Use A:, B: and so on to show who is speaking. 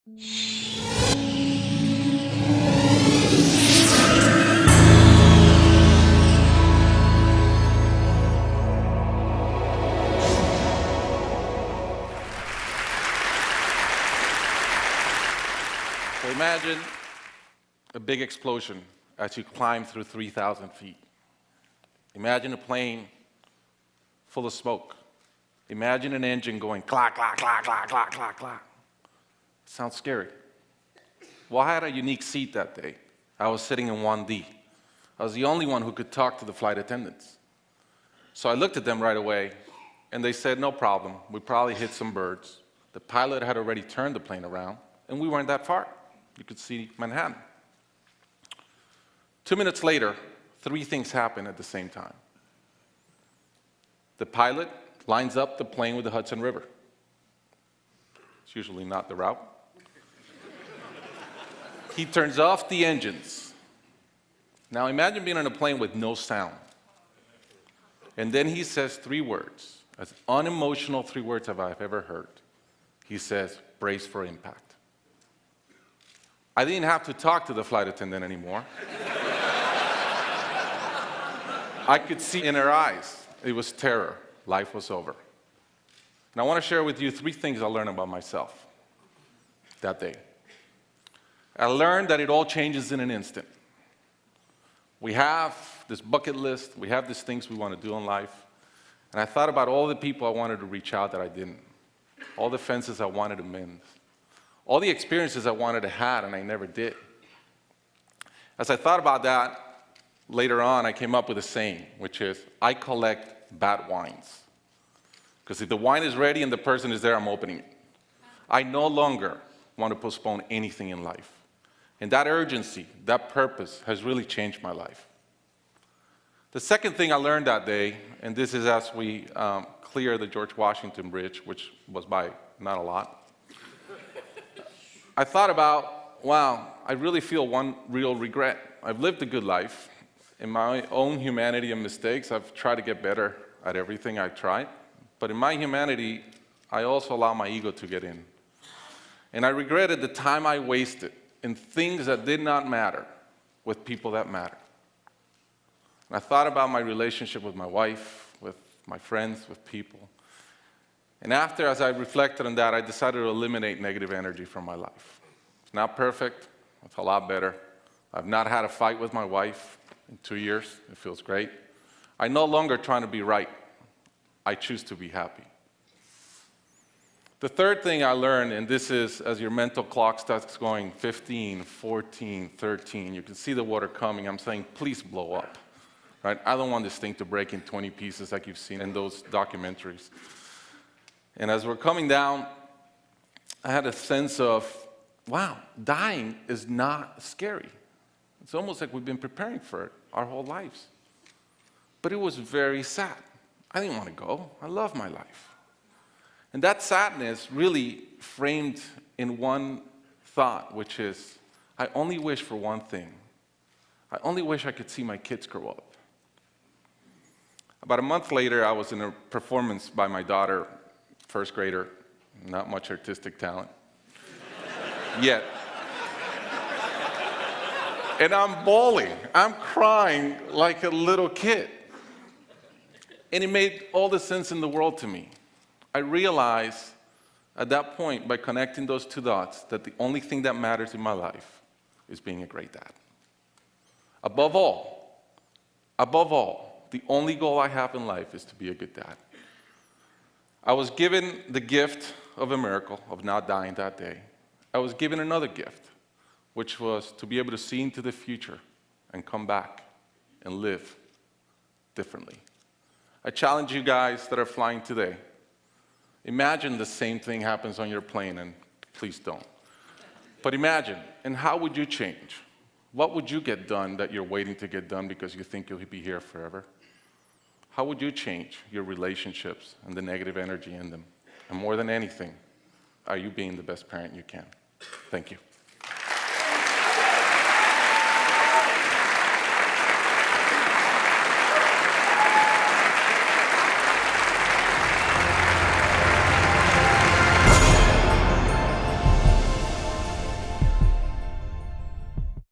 A: So imagine a big explosion as you climb through 3,000 feet. Imagine a plane full of smoke. Imagine an engine going clack, clack, clack, clack, clack, clack, clack. Sounds scary. Well, I had a unique seat that day. I was sitting in 1D. I was the only one who could talk to the flight attendants. So I looked at them right away, and they said, no problem. We probably hit some birds. The pilot had already turned the plane around, and we weren't that far. You could see Manhattan. 2 minutes later, 3 things happen at the same time. The pilot lines up the plane with the Hudson River. It's usually not the route. He turns off the engines. Now imagine being on a plane with no sound. And then he says 3 words, as unemotional 3 words as I've ever heard. He says, brace for impact. I didn't have to talk to the flight attendant anymore. I could see in her eyes, it was terror. Life was over. And I want to share with you 3 things I learned about myself that day. I learned that it all changes in an instant. We have this bucket list, we have these things we want to do in life, and I thought about all the people I wanted to reach out that I didn't, all the fences I wanted to mend, all the experiences I wanted to have and I never did. As I thought about that, later on I came up with a saying, which is, I collect bad wines. Because if the wine is ready and the person is there, I'm opening it. I no longer want to postpone anything in life. And that urgency, that purpose has really changed my life. The second thing I learned that day, and this is as we clear the George Washington Bridge, which was by not a lot, I thought about, wow, I really feel one real regret. I've lived a good life. In my own humanity and mistakes, I've tried to get better at everything I tried. But in my humanity, I also allow my ego to get in. And I regretted the time I wasted in things that did not matter with people that matter. And I thought about my relationship with my wife, with my friends, with people. And after, as I reflected on that, I decided to eliminate negative energy from my life. It's not perfect. It's a lot better. I've not had a fight with my wife in 2 years. It feels great. I'm no longer trying to be right. I choose to be happy. The third thing I learned, and this is as your mental clock starts going 15, 14, 13, you can see the water coming. I'm saying, please blow up. Right? I don't want this thing to break in 20 pieces like you've seen in those documentaries. And as we're coming down, I had a sense of, wow, dying is not scary. It's almost like we've been preparing for it our whole lives. But it was very sad. I didn't want to go. I love my life. And that sadness really framed in one thought, which is, I only wish for one thing. I only wish I could see my kids grow up. About a month later, I was in a performance by my daughter, first grader, not much artistic talent, yet. And I'm bawling, I'm crying like a little kid. And it made all the sense in the world to me. I realized at that point, by connecting those 2 dots, that the only thing that matters in my life is being a great dad. Above all, the only goal I have in life is to be a good dad. I was given the gift of a miracle, of not dying that day. I was given another gift, which was to be able to see into the future and come back and live differently. I challenge you guys that are flying today. Imagine the same thing happens on your plane, and please don't. But imagine, and how would you change? What would you get done that you're waiting to get done because you think you'll be here forever? How would you change your relationships and the negative energy in them? And more than anything, are you being the best parent you can? Thank you.